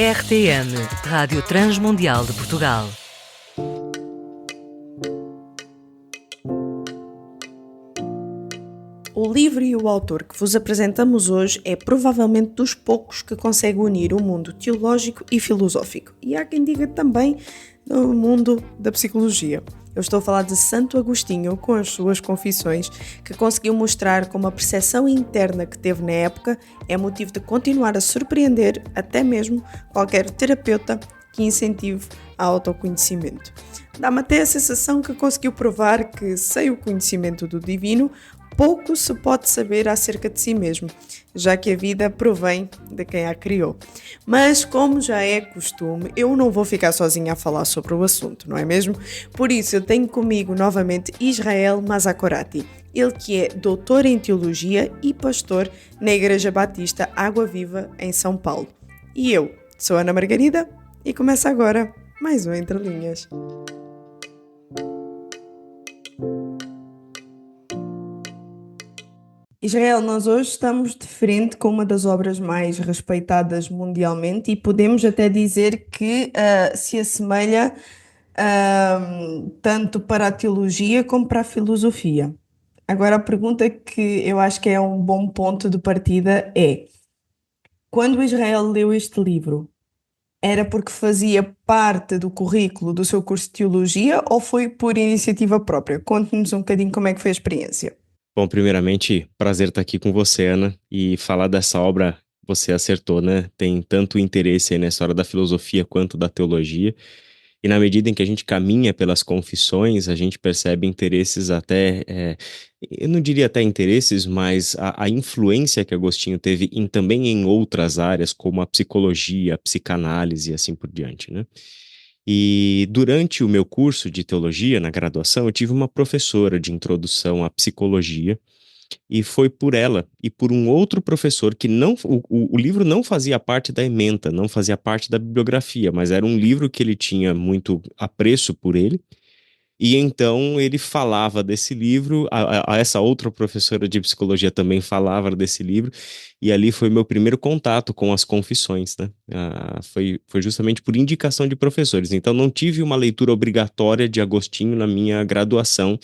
RTM, Rádio Transmundial de Portugal. O livro e o autor que vos apresentamos hoje é provavelmente dos poucos que consegue unir o mundo teológico e filosófico. E há quem diga também no mundo da psicologia. Eu estou a falar de Santo Agostinho com as suas confissões, que conseguiu mostrar como a percepção interna que teve na época é motivo de continuar a surpreender até mesmo qualquer terapeuta que incentive a autoconhecimento. Dá-me até a sensação que conseguiu provar que, sem o conhecimento do divino, pouco se pode saber acerca de si mesmo, já que a vida provém de quem a criou. Mas, como já é costume, eu não vou ficar sozinha a falar sobre o assunto, não é mesmo? Por isso, eu tenho comigo novamente Israel Mazzacorati, ele que é doutor em Teologia e pastor na Igreja Batista Água Viva, em São Paulo. E eu sou Ana Margarida e começa agora mais um Entre Linhas. Israel, nós hoje estamos de frente com uma das obras mais respeitadas mundialmente e podemos até dizer que se assemelha tanto para a teologia como para a filosofia. Agora, a pergunta que eu acho que é um bom ponto de partida é: quando Israel leu este livro, era porque fazia parte do currículo do seu curso de teologia ou foi por iniciativa própria? Conte-nos um bocadinho como é que foi a experiência. Bom, primeiramente, prazer estar aqui com você, Ana, e falar dessa obra, você acertou, né? Tem tanto interesse aí na história da filosofia quanto da teologia, e na medida em que a gente caminha pelas confissões, a gente percebe interesses até, eu não diria até interesses, mas a influência que Agostinho teve também em outras áreas, como a psicologia, a psicanálise e assim por diante, né? E durante o meu curso de teologia, na graduação, eu tive uma professora de introdução à psicologia, e foi por ela e por um outro professor que não, o livro não fazia parte da ementa, não fazia parte da bibliografia, mas era um livro que ele tinha muito apreço por ele, e então ele falava desse livro, a essa outra professora de psicologia também falava desse livro, e ali foi meu primeiro contato com as confissões, né? Foi justamente por indicação de professores. Então não tive uma leitura obrigatória de Agostinho na minha graduação,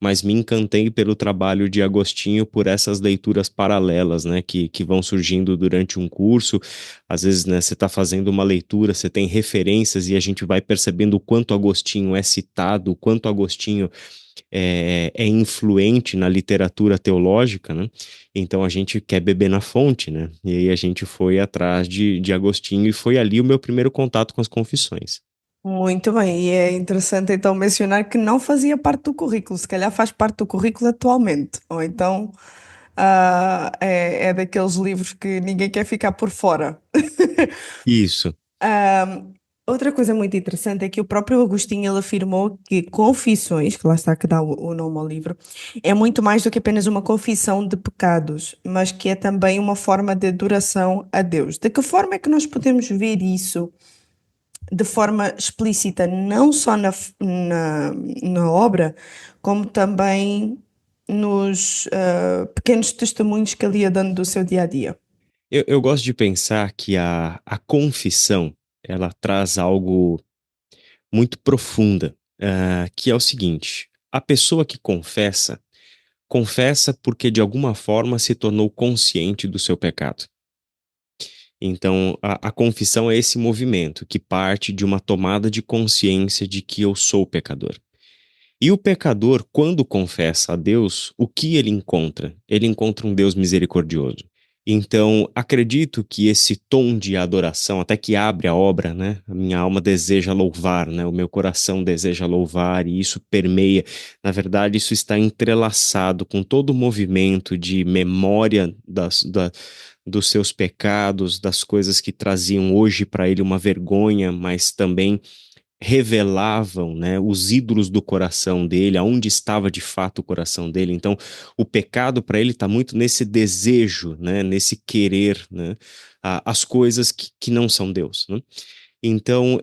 mas me encantei pelo trabalho de Agostinho, por essas leituras paralelas, né, que vão surgindo durante um curso. Às vezes, né, você está fazendo uma leitura, você tem referências e a gente vai percebendo o quanto Agostinho é citado, o quanto Agostinho é influente na literatura teológica, né? Então a gente quer beber na fonte, né? E aí a gente foi atrás de Agostinho e foi ali o meu primeiro contato com as confissões. Muito bem, e é interessante então mencionar que não fazia parte do currículo, se calhar faz parte do currículo atualmente, ou então é daqueles livros que ninguém quer ficar por fora. Isso. Outra coisa muito interessante é que o próprio Agostinho ele afirmou que Confissões, que lá está que dá o nome ao livro, é muito mais do que apenas uma confissão de pecados, mas que é também uma forma de adoração a Deus. De que forma é que nós podemos ver isso de forma explícita, não só na obra, como também nos pequenos testemunhos que ele ia dando do seu dia a dia? Eu gosto de pensar que a confissão, ela traz algo muito profunda, que é o seguinte: a pessoa que confessa, confessa porque de alguma forma se tornou consciente do seu pecado. Então, a confissão é esse movimento que parte de uma tomada de consciência de que eu sou pecador. E o pecador, quando confessa a Deus, o que ele encontra? Ele encontra um Deus misericordioso. Então, acredito que esse tom de adoração, até que abre a obra, né? A minha alma deseja louvar, né? O meu coração deseja louvar, e isso permeia. Na verdade, isso está entrelaçado com todo o movimento de memória dos seus pecados, das coisas que traziam hoje para ele uma vergonha, mas também revelavam, né, os ídolos do coração dele, aonde estava de fato o coração dele. Então, o pecado para ele está muito nesse desejo, né, nesse querer, né, as coisas que não são Deus, né? Então,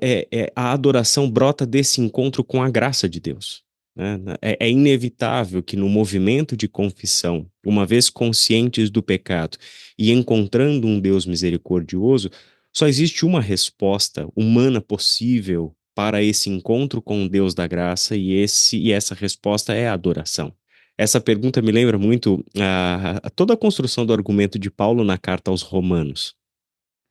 a adoração brota desse encontro com a graça de Deus, né? É inevitável que no movimento de confissão, uma vez conscientes do pecado e encontrando um Deus misericordioso, Só existe uma resposta humana possível para esse encontro com o Deus da graça, e essa resposta é a adoração. Essa pergunta me lembra muito toda a construção do argumento de Paulo na carta aos Romanos.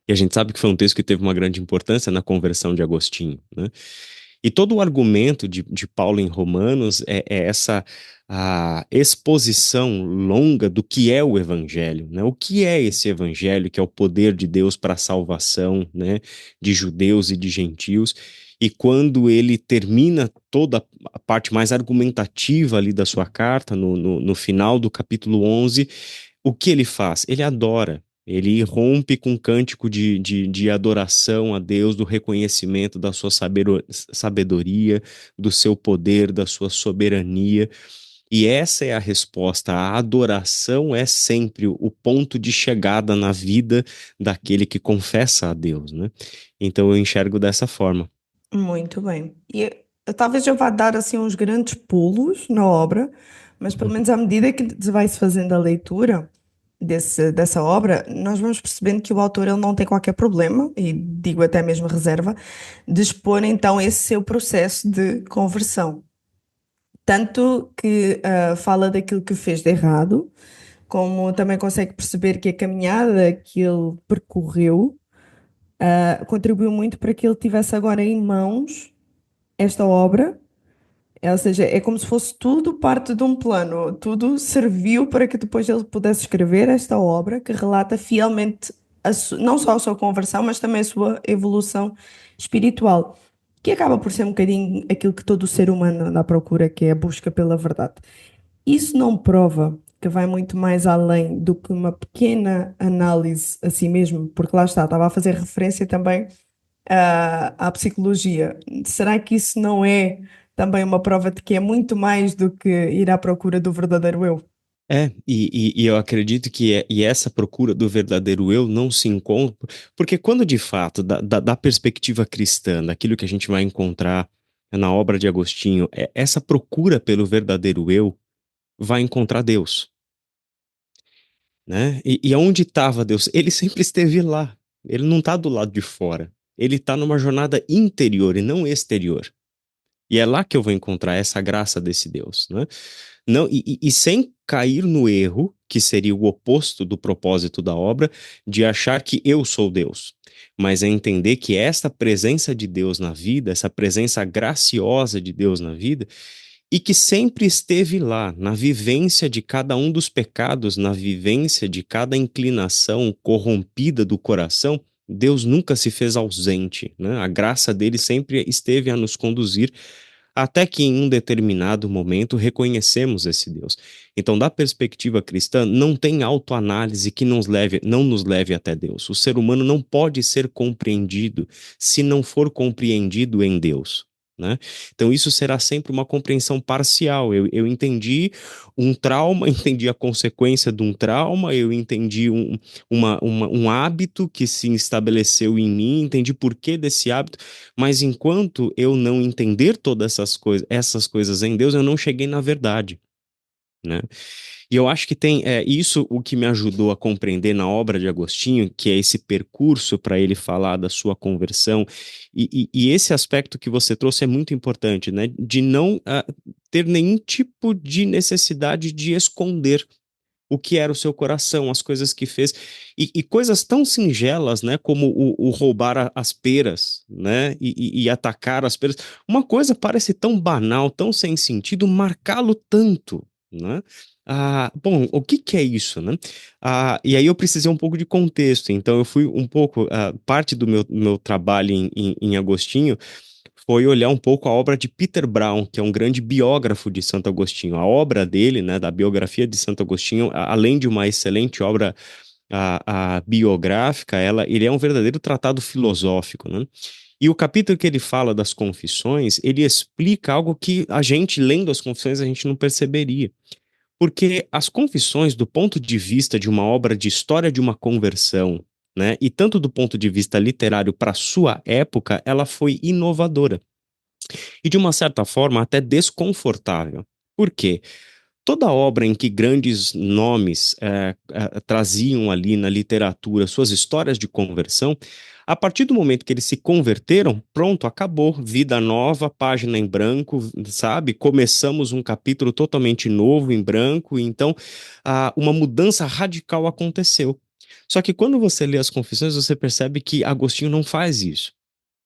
E a gente sabe que foi um texto que teve uma grande importância na conversão de Agostinho, né? E todo o argumento de Paulo em Romanos é essa a exposição longa do que é o Evangelho, né? O que é esse Evangelho, que é o poder de Deus para a salvação, né? De judeus e de gentios. E quando ele termina toda a parte mais argumentativa ali da sua carta, no final do capítulo 11, o que ele faz? Ele adora. Ele rompe com um cântico de adoração a Deus, do reconhecimento da sua sabedoria, do seu poder, da sua soberania. E essa é a resposta. A adoração é sempre o ponto de chegada na vida daquele que confessa a Deus, né? Então eu enxergo dessa forma. Muito bem. Talvez eu vá dar assim uns grandes pulos na obra, mas pelo menos à medida que vai-se fazendo a leitura dessa obra, nós vamos percebendo que o autor ele não tem qualquer problema, e digo até mesmo reserva, de expor então esse seu processo de conversão. Tanto que fala daquilo que fez de errado, como também consegue perceber que a caminhada que ele percorreu contribuiu muito para que ele tivesse agora em mãos esta obra. Ou seja, é como se fosse tudo parte de um plano, tudo serviu para que depois ele pudesse escrever esta obra que relata fielmente não só a sua conversão, mas também a sua evolução espiritual, que acaba por ser um bocadinho aquilo que todo ser humano anda à procura, que é a busca pela verdade. Isso não prova que vai muito mais além do que uma pequena análise a si mesmo, porque lá está, estava a fazer referência também à psicologia. Será que isso não é também uma prova de que é muito mais do que ir à procura do verdadeiro eu? E eu acredito que e essa procura do verdadeiro eu não se encontra, porque quando de fato, da perspectiva cristã, daquilo que a gente vai encontrar na obra de Agostinho, essa procura pelo verdadeiro eu vai encontrar Deus, né? E aonde estava Deus? Ele sempre esteve lá, ele não está do lado de fora, ele está numa jornada interior e não exterior. E é lá que eu vou encontrar essa graça desse Deus, né? Não, e sem cair no erro, que seria o oposto do propósito da obra, de achar que eu sou Deus, mas é entender que esta presença de Deus na vida, essa presença graciosa de Deus na vida, e que sempre esteve lá, na vivência de cada um dos pecados, na vivência de cada inclinação corrompida do coração, Deus nunca se fez ausente, né? A graça dele sempre esteve a nos conduzir até que em um determinado momento reconhecemos esse Deus. Então, da perspectiva cristã, não tem autoanálise que não nos leve até Deus. O ser humano não pode ser compreendido se não for compreendido em Deus, né? Então, isso será sempre uma compreensão parcial. Eu entendi um trauma, entendi a consequência de um trauma, eu entendi um hábito que se estabeleceu em mim, entendi por que desse hábito, mas enquanto eu não entender todas essas coisas em Deus, eu não cheguei na verdade, né? E eu acho que tem isso o que me ajudou a compreender na obra de Agostinho, que é esse percurso para ele falar da sua conversão, e esse aspecto que você trouxe é muito importante, né? De não ter nenhum tipo de necessidade de esconder o que era o seu coração, as coisas que fez, e coisas tão singelas, né, como o roubar as peras, né, e atacar as peras. Uma coisa parece tão banal, tão sem sentido, marcá-lo tanto, né? Bom, o que que é isso, né? E aí eu precisei um pouco de contexto, então eu fui um pouco, parte do meu trabalho em Agostinho foi olhar um pouco a obra de Peter Brown, que é um grande biógrafo de Santo Agostinho. A obra dele, né, da biografia de Santo Agostinho, além de uma excelente obra a biográfica, ele é um verdadeiro tratado filosófico, né? E o capítulo que ele fala das confissões, ele explica algo que a gente, lendo as confissões, a gente não perceberia. Porque as confissões, do ponto de vista de uma obra de história de uma conversão, né, e tanto do ponto de vista literário para sua época, ela foi inovadora. E de uma certa forma até desconfortável. Por quê? Toda obra em que grandes nomes traziam ali na literatura suas histórias de conversão, a partir do momento que eles se converteram, pronto, acabou. Vida nova, página em branco, sabe? Começamos um capítulo totalmente novo em branco, então uma mudança radical aconteceu. Só que quando você lê as Confissões, você percebe que Agostinho não faz isso.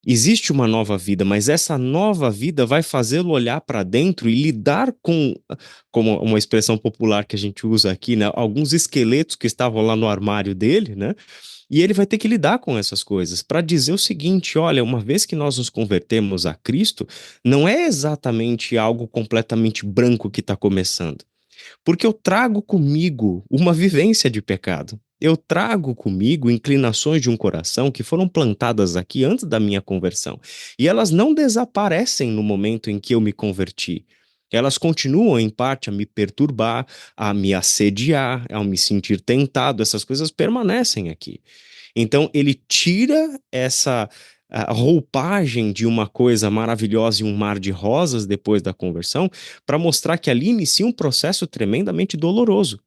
Existe uma nova vida, mas essa nova vida vai fazê-lo olhar para dentro e lidar com, como uma expressão popular que a gente usa aqui, né, alguns esqueletos que estavam lá no armário dele, né? E ele vai ter que lidar com essas coisas para dizer o seguinte: olha, uma vez que nós nos convertemos a Cristo, não é exatamente algo completamente branco que está começando. Porque eu trago comigo uma vivência de pecado. Eu trago comigo inclinações de um coração que foram plantadas aqui antes da minha conversão. E elas não desaparecem no momento em que eu me converti. Elas continuam, em parte, a me perturbar, a me assediar, a me sentir tentado. Essas coisas permanecem aqui. Então, ele tira essa a roupagem de uma coisa maravilhosa e um mar de rosas depois da conversão, para mostrar que ali inicia um processo tremendamente doloroso,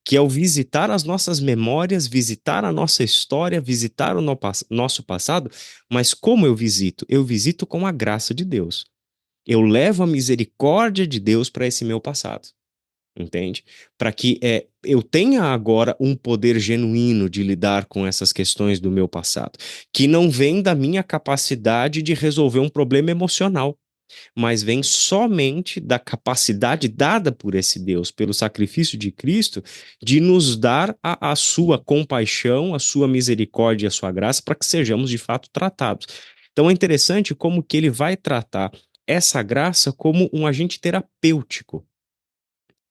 que é o visitar as nossas memórias, visitar a nossa história, visitar o nosso passado. Mas como eu visito? Eu visito com a graça de Deus. Eu levo a misericórdia de Deus para esse meu passado. Entende? Para que eu tenha agora um poder genuíno de lidar com essas questões do meu passado, que não vem da minha capacidade de resolver um problema emocional, mas vem somente da capacidade dada por esse Deus, pelo sacrifício de Cristo, de nos dar a sua compaixão, a sua misericórdia e a sua graça para que sejamos de fato tratados. Então é interessante como que ele vai tratar essa graça como um agente terapêutico.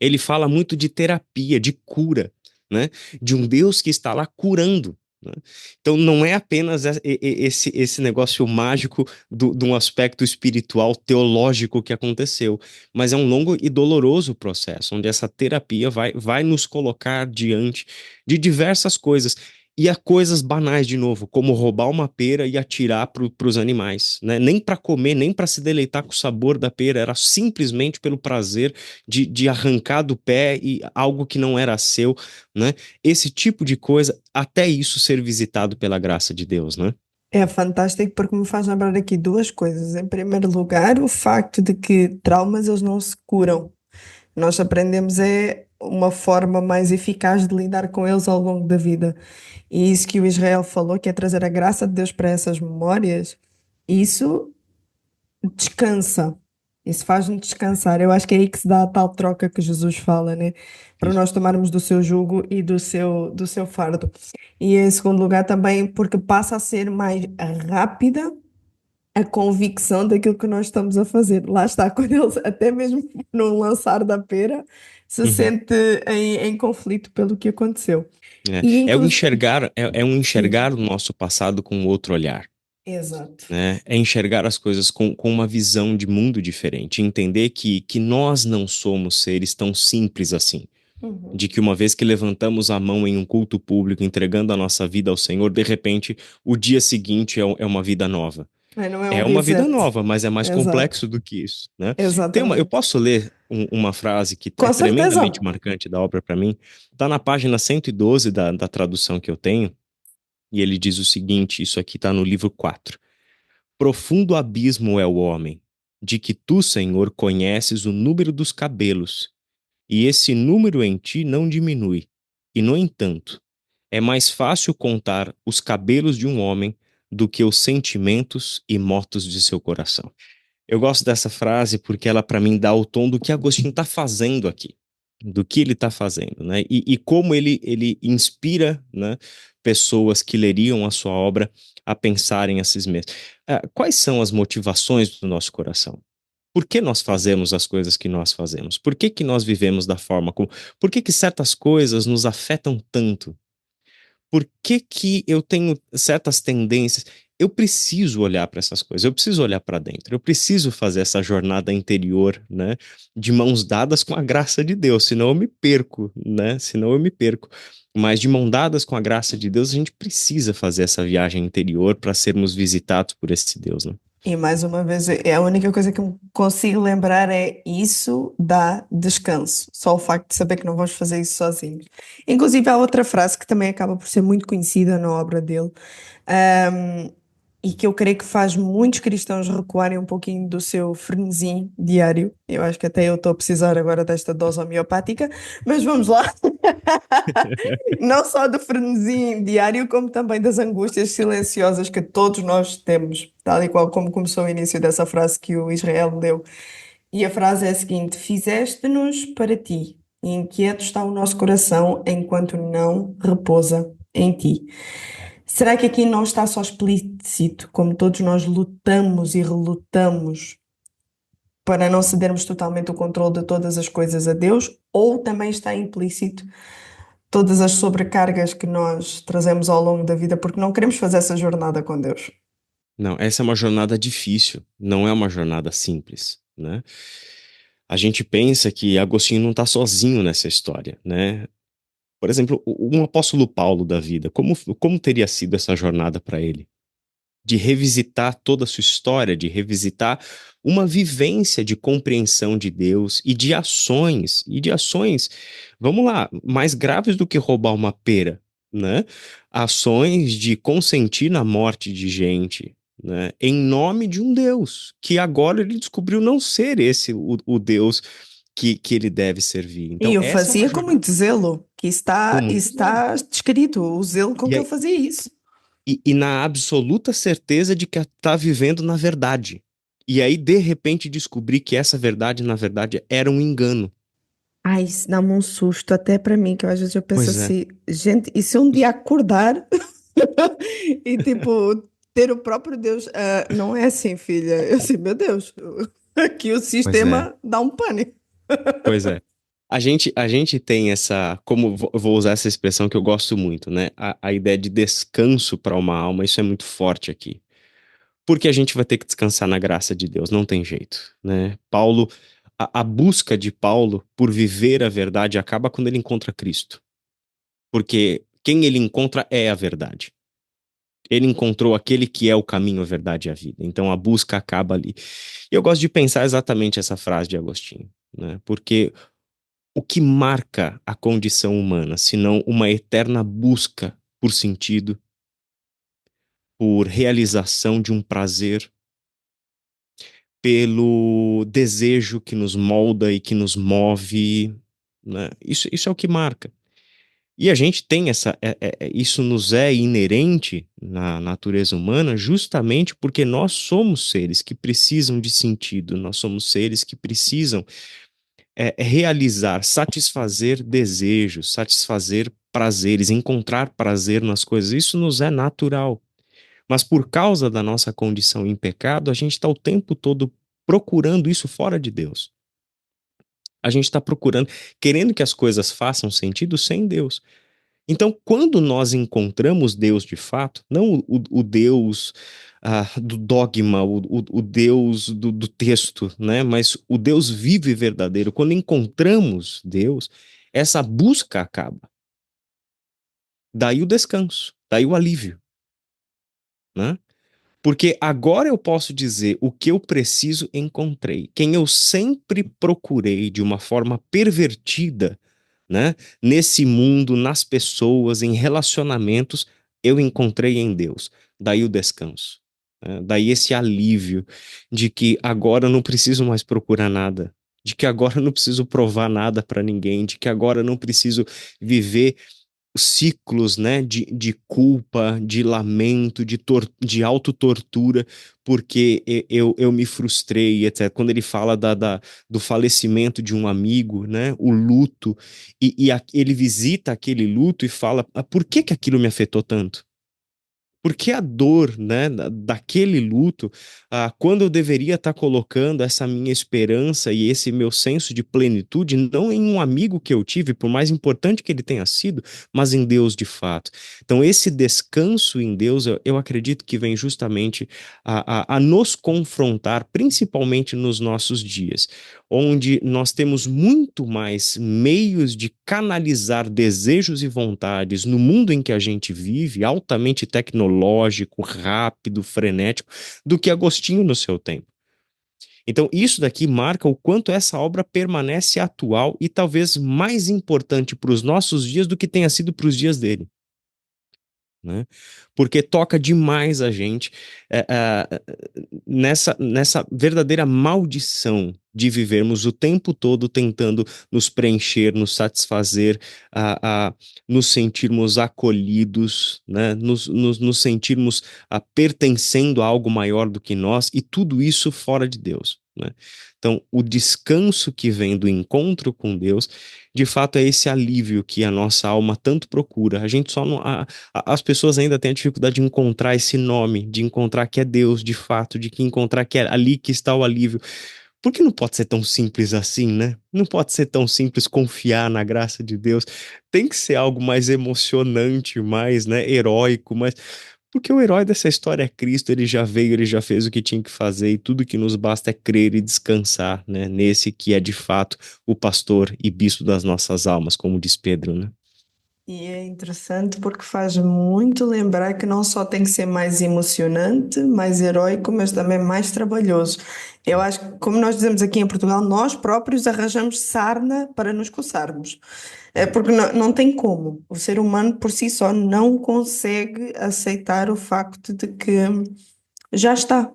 Ele fala muito de terapia, de cura, né? De um Deus que está lá curando. Né? Então não é apenas esse negócio mágico de um aspecto espiritual, teológico que aconteceu, mas é um longo e doloroso processo, onde essa terapia vai nos colocar diante de diversas coisas. E há coisas banais, de novo, como roubar uma pera e atirar para os animais, né? Nem para comer, nem para se deleitar com o sabor da pera, era simplesmente pelo prazer de arrancar do pé e algo que não era seu, né? Esse tipo de coisa, até isso ser visitado pela graça de Deus, né? É fantástico porque me faz lembrar aqui duas coisas. Em primeiro lugar, o facto de que traumas eles não se curam. Nós aprendemos é uma forma mais eficaz de lidar com eles ao longo da vida. E isso que o Israel falou, que é trazer a graça de Deus para essas memórias, isso descansa. Isso faz-nos descansar. Eu acho que é aí que se dá a tal troca que Jesus fala, né? Para Isso. nós tomarmos do seu jugo e do seu fardo. E em segundo lugar também porque passa a ser mais rápida a convicção daquilo que nós estamos a fazer. Lá está, quando eles, até mesmo no lançar da pera, se Uhum. sente em conflito pelo que aconteceu. É, E é o inclusive, enxergar, é um sim, enxergar o nosso passado com outro olhar. exato. Né? É enxergar as coisas com uma visão de mundo diferente, entender que nós não somos seres tão simples assim. Uhum. De que uma vez que levantamos a mão em um culto público, entregando a nossa vida ao Senhor, de repente, o dia seguinte é uma vida nova. Não é um É uma vida reset. nova, mas é mais Exato. complexo do que isso, né? Eu Exatamente. posso ler uma frase que é Com certeza. tremendamente marcante da obra para mim. Está na página 112 da tradução que eu tenho, e ele diz o seguinte: isso aqui está no livro 4. Profundo abismo é o homem, de que tu, Senhor, conheces o número dos cabelos, e esse número em ti não diminui. E, no entanto, é mais fácil contar os cabelos de um homem do que os sentimentos e motos de seu coração. Eu gosto dessa frase porque ela, para mim, dá o tom do que Agostinho está fazendo aqui, do que ele está fazendo, né? E como ele inspira, né, pessoas que leriam a sua obra a pensarem a si mesmos. Quais são as motivações do nosso coração? Por que nós fazemos as coisas que nós fazemos? Por que que nós vivemos da forma como? Por que que certas coisas nos afetam tanto? Por que que eu tenho certas tendências? Eu preciso olhar para essas coisas, eu preciso olhar para dentro, eu preciso fazer essa jornada interior, né, de mãos dadas com a graça de Deus, senão eu me perco, né, senão eu me perco. Mas de mãos dadas com a graça de Deus, a gente precisa fazer essa viagem interior para sermos visitados por esse Deus, né? E mais uma vez, é a única coisa que me consigo lembrar é isso dá descanso. Só o facto de saber que não vamos fazer isso sozinhos. Inclusive, há outra frase que também acaba por ser muito conhecida na obra dele, ahm, e que eu creio que faz muitos cristãos recuarem um pouquinho do seu frenesim diário. Eu acho que até eu estou a precisar agora desta dose homeopática, mas vamos lá. Não só do frenesim diário, como também das angústias silenciosas que todos nós temos, tal e qual como começou o início dessa frase que o Israel leu. E a frase é a seguinte: Fizeste-nos para ti, e inquieto está o nosso coração enquanto não repousa em ti. Será que aqui não está só explícito, como todos nós lutamos e relutamos para não cedermos totalmente o controle de todas as coisas a Deus, ou também está implícito todas as sobrecargas que nós trazemos ao longo da vida porque não queremos fazer essa jornada com Deus? Não, essa é uma jornada difícil, não é uma jornada simples, né? A gente pensa que Agostinho não está sozinho nessa história, né? Por exemplo, um apóstolo Paulo da vida, como teria sido essa jornada para ele? De revisitar toda a sua história, de revisitar uma vivência de compreensão de Deus e de ações, vamos lá, mais graves do que roubar uma pera, né? Ações de consentir na morte de gente, né? Em nome de um Deus, que agora ele descobriu não ser esse o Deus que ele deve servir. Então, E o essa é uma fazia com jornada muito zelo, que com está, muito zelo. está descrito, o zelo com E, que ele aí- fazia isso. e na absoluta certeza de que está vivendo na verdade. E aí, de repente, descobri que essa verdade, na verdade, era um engano. Ai, isso dá-me um susto até para mim, que às vezes eu penso Pois é, assim, gente, e se um dia acordar e tipo ter o próprio Deus, não é assim, filha. Eu assim, meu Deus, aqui o pois é, sistema dá um pânico. pois é. A gente tem essa, como vou usar essa expressão que eu gosto muito, né? A ideia de descanso para uma alma, isso é muito forte aqui. Porque a gente vai ter que descansar na graça de Deus, não tem jeito, né? A busca de Paulo por viver a verdade acaba quando ele encontra Cristo. Porque quem ele encontra é a verdade. Ele encontrou aquele que é o caminho, a verdade e a vida. Então a busca acaba ali. E eu gosto de pensar exatamente essa frase de Agostinho, né? Porque o que marca a condição humana, senão uma eterna busca por sentido, por realização de um prazer, pelo desejo que nos molda e que nos move, né? Isso é o que marca. E a gente tem isso nos é inerente na natureza humana justamente porque nós somos seres que precisam de sentido, nós somos seres que precisam realizar, satisfazer desejos, satisfazer prazeres, encontrar prazer nas coisas. Isso nos é natural. Mas por causa da nossa condição em pecado, a gente está o tempo todo procurando isso fora de Deus. A gente está procurando, querendo que as coisas façam sentido sem Deus. Então, quando nós encontramos Deus de fato, não o Deus do dogma, o Deus do texto, né? Mas o Deus vivo e verdadeiro, quando encontramos Deus, essa busca acaba. Daí o descanso, daí o alívio, né? Porque agora eu posso dizer o que eu preciso encontrei. Quem eu sempre procurei de uma forma pervertida, né? Nesse mundo, nas pessoas, em relacionamentos, eu encontrei em Deus. Daí o descanso. Né? Daí esse alívio de que agora eu não preciso mais procurar nada. De que agora eu não preciso provar nada para ninguém, de que agora eu não preciso viver ciclos, né, de culpa, de lamento, de autotortura, porque eu me frustrei, etc. Quando ele fala do falecimento de um amigo, né, o luto, ele visita aquele luto e fala, por que que aquilo me afetou tanto? Porque a dor, né, daquele luto, quando eu deveria estar colocando essa minha esperança e esse meu senso de plenitude, não em um amigo que eu tive, por mais importante que ele tenha sido, mas em Deus de fato. Então, esse descanso em Deus, eu acredito que vem justamente a nos confrontar, principalmente nos nossos dias, onde nós temos muito mais meios de canalizar desejos e vontades no mundo em que a gente vive, altamente tecnológico, rápido, frenético, do que Agostinho no seu tempo. Então, isso daqui marca o quanto essa obra permanece atual e talvez mais importante para os nossos dias do que tenha sido para os dias dele. Né? Porque toca demais a gente nessa verdadeira maldição de vivermos o tempo todo tentando nos preencher, nos satisfazer, nos sentirmos acolhidos, né? Nos sentirmos pertencendo a algo maior do que nós, e tudo isso fora de Deus. Né? Então, o descanso que vem do encontro com Deus, de fato, é esse alívio que a nossa alma tanto procura. A gente só não. As pessoas ainda têm a dificuldade de encontrar esse nome, de encontrar que é Deus, de fato, de que encontrar que é ali que está o alívio. Porque não pode ser tão simples assim, né? Não pode ser tão simples confiar na graça de Deus. Tem que ser algo mais emocionante, mais, né, heróico, mas porque o herói dessa história é Cristo, ele já veio, ele já fez o que tinha que fazer, e tudo que nos basta é crer e descansar, né, nesse que é de fato o pastor e bispo das nossas almas, como diz Pedro, né? E é interessante porque faz muito lembrar que não só tem que ser mais emocionante, mais heróico, mas também mais trabalhoso. Eu acho que, como nós dizemos aqui em Portugal, nós próprios arranjamos sarna para nos coçarmos. É porque não tem como. O ser humano por si só não consegue aceitar o facto de que já está.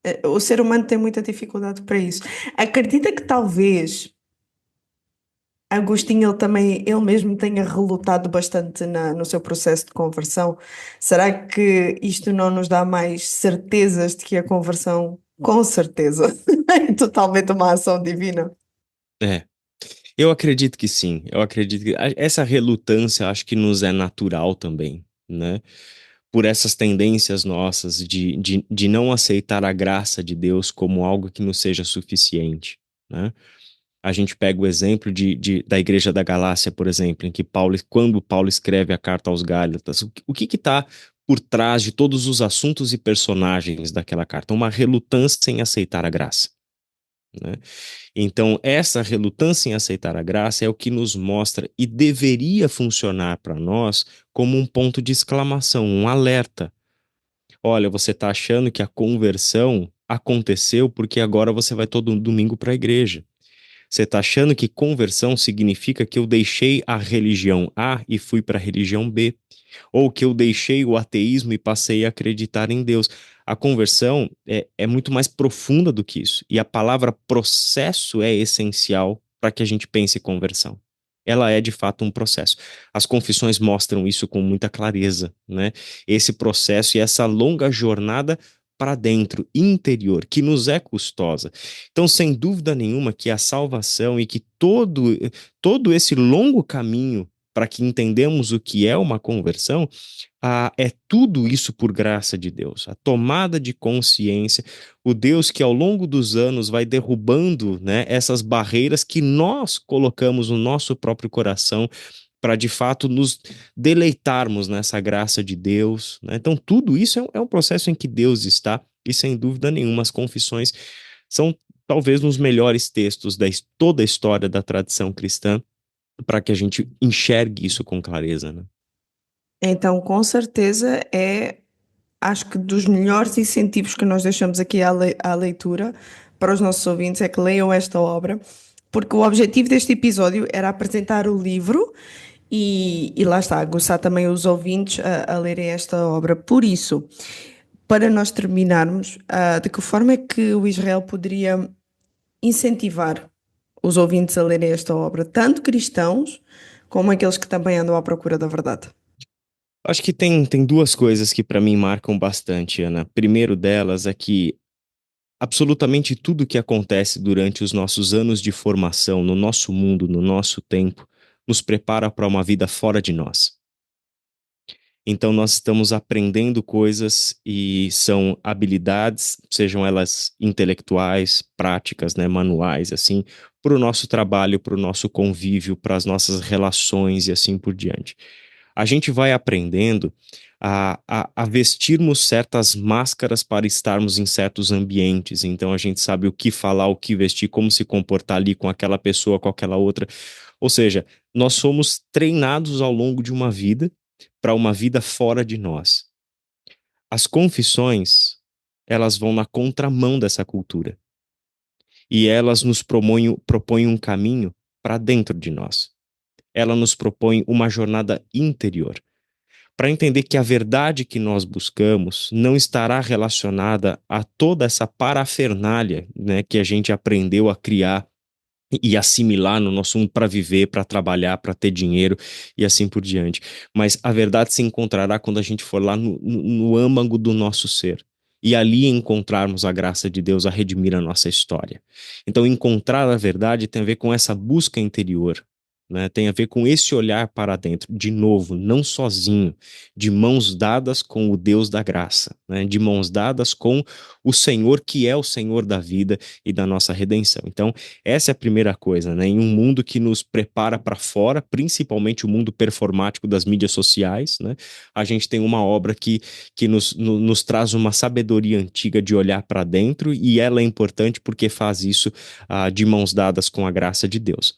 É. O ser humano tem muita dificuldade para isso. Acredita que talvez Agostinho ele mesmo tenha relutado bastante no seu processo de conversão. Será que isto não nos dá mais certezas de que a conversão, com certeza, é totalmente uma ação divina? É. Eu acredito que sim, eu acredito que essa relutância acho que nos é natural também, né? Por essas tendências nossas de não aceitar a graça de Deus como algo que nos seja suficiente, né? A gente pega o exemplo da Igreja da Galácia, por exemplo, em que quando Paulo escreve a carta aos Gálatas, o que está por trás de todos os assuntos e personagens daquela carta? Uma relutância em aceitar a graça, né? Então, essa relutância em aceitar a graça é o que nos mostra e deveria funcionar para nós como um ponto de exclamação, um alerta. Olha, você está achando que a conversão aconteceu porque agora você vai todo domingo para a igreja. Você está achando que conversão significa que eu deixei a religião A e fui para a religião B, ou que eu deixei o ateísmo e passei a acreditar em Deus. A conversão é muito mais profunda do que isso. E a palavra processo é essencial para que a gente pense em conversão. Ela é de fato um processo. As confissões mostram isso com muita clareza, né? Esse processo e essa longa jornada para dentro, interior, que nos é custosa. Então, sem dúvida nenhuma, que a salvação e que todo esse longo caminho para que entendamos o que é uma conversão, é tudo isso por graça de Deus. A tomada de consciência, o Deus que ao longo dos anos vai derrubando, né, essas barreiras que nós colocamos no nosso próprio coração para de fato nos deleitarmos nessa graça de Deus, né? Então, tudo isso é um processo em que Deus está, e sem dúvida nenhuma, as confissões são talvez nos melhores textos da toda a história da tradição cristã, para que a gente enxergue isso com clareza, né? Então, com certeza, acho que dos melhores incentivos que nós deixamos aqui à leitura para os nossos ouvintes é que leiam esta obra, porque o objetivo deste episódio era apresentar o livro e lá está, aguçar também os ouvintes a lerem esta obra. Por isso, para nós terminarmos, de que forma é que o Israel poderia incentivar os ouvintes a lerem esta obra, tanto cristãos como aqueles que também andam à procura da verdade? Acho que tem duas coisas que para mim marcam bastante, Ana. Primeiro delas é que absolutamente tudo que acontece durante os nossos anos de formação, no nosso mundo, no nosso tempo, nos prepara para uma vida fora de nós. Então, nós estamos aprendendo coisas e são habilidades, sejam elas intelectuais, práticas, né, manuais, assim, para o nosso trabalho, para o nosso convívio, para as nossas relações e assim por diante. a gente vai aprendendo a vestirmos certas máscaras para estarmos em certos ambientes. Então a gente sabe o que falar, o que vestir, como se comportar ali com aquela pessoa, com aquela outra. Ou seja, nós somos treinados ao longo de uma vida para uma vida fora de nós. As confissões, elas vão na contramão dessa cultura. E elas nos propõem um caminho para dentro de nós. Ela nos propõe uma jornada interior, para entender que a verdade que nós buscamos não estará relacionada a toda essa parafernália, né, que a gente aprendeu a criar e assimilar no nosso mundo para viver, para trabalhar, para ter dinheiro e assim por diante. Mas a verdade se encontrará quando a gente for lá no âmago do nosso ser. E ali encontrarmos a graça de Deus a redimir a nossa história. Então, encontrar a verdade tem a ver com essa busca interior, né? Tem a ver com esse olhar para dentro, de novo, não sozinho, de mãos dadas com o Deus da graça, né? De mãos dadas com o Senhor que é o Senhor da vida e da nossa redenção. Então, essa é a primeira coisa, né? Em um mundo que nos prepara para fora, principalmente o mundo performático das mídias sociais, né? A gente tem uma obra que nos traz uma sabedoria antiga de olhar para dentro, e ela é importante porque faz isso de mãos dadas com a graça de Deus.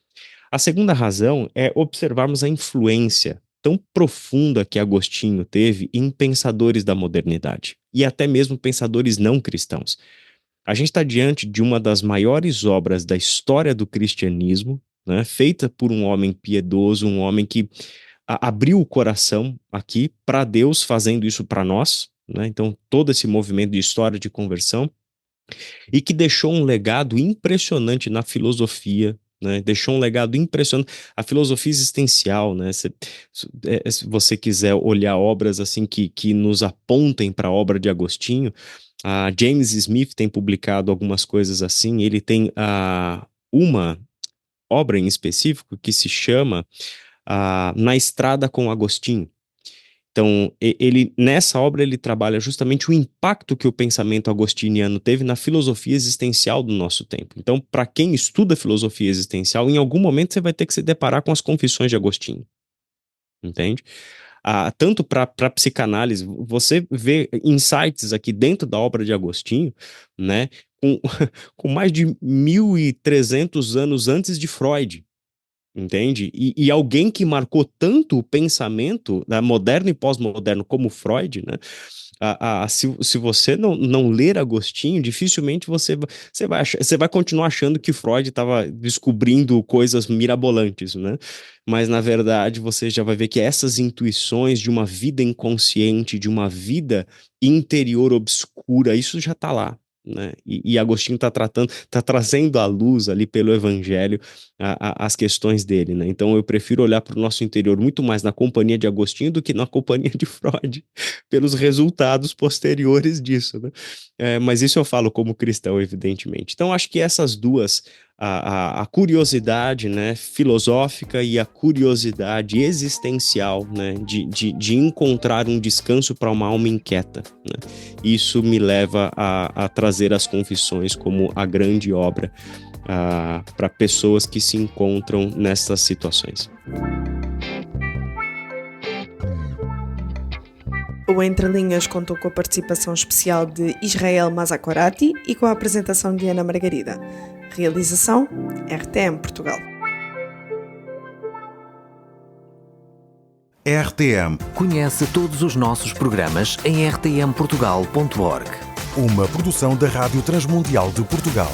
A segunda razão é observarmos a influência tão profunda que Agostinho teve em pensadores da modernidade, e até mesmo pensadores não cristãos. A gente está diante de uma das maiores obras da história do cristianismo, né, feita por um homem piedoso, um homem que abriu o coração aqui para Deus, fazendo isso para nós, né? Então, todo esse movimento de história de conversão, e que deixou um legado impressionante na filosofia, né? Deixou um legado impressionante. A filosofia existencial, né? Se você quiser olhar obras assim que nos apontem para a obra de Agostinho, a James Smith tem publicado algumas coisas assim. Ele tem uma obra em específico que se chama Na Estrada com Agostinho. Então, nessa obra ele trabalha justamente o impacto que o pensamento agostiniano teve na filosofia existencial do nosso tempo. Então, para quem estuda filosofia existencial, em algum momento você vai ter que se deparar com as Confissões de Agostinho. Entende? Tanto para psicanálise, você vê insights aqui dentro da obra de Agostinho, né, com mais de 1.300 anos antes de Freud. Entende? E alguém que marcou tanto o pensamento, né, moderno e pós-moderno como Freud, né? Se você não ler Agostinho, dificilmente você vai continuar achando que Freud estava descobrindo coisas mirabolantes, né? Mas, na verdade, você já vai ver que essas intuições de uma vida inconsciente, de uma vida interior obscura, isso já está lá. Né? E Agostinho está trazendo à luz ali pelo Evangelho as questões dele, né? Então eu prefiro olhar para o nosso interior muito mais na companhia de Agostinho do que na companhia de Freud, pelos resultados posteriores disso, né? Mas isso eu falo como cristão, evidentemente. Então acho que essas duas, a curiosidade, né, filosófica, e a curiosidade existencial, né, de encontrar um descanso para uma alma inquieta, né? Isso me leva a trazer as Confissões como a grande obra para pessoas que se encontram nessas situações. O Entre Linhas contou com a participação especial de Israel Mazakorati e com a apresentação de Ana Margarida. Realização RTM Portugal. RTM. Conhece todos os nossos programas em rtmportugal.org. Uma produção da Rádio Transmundial de Portugal.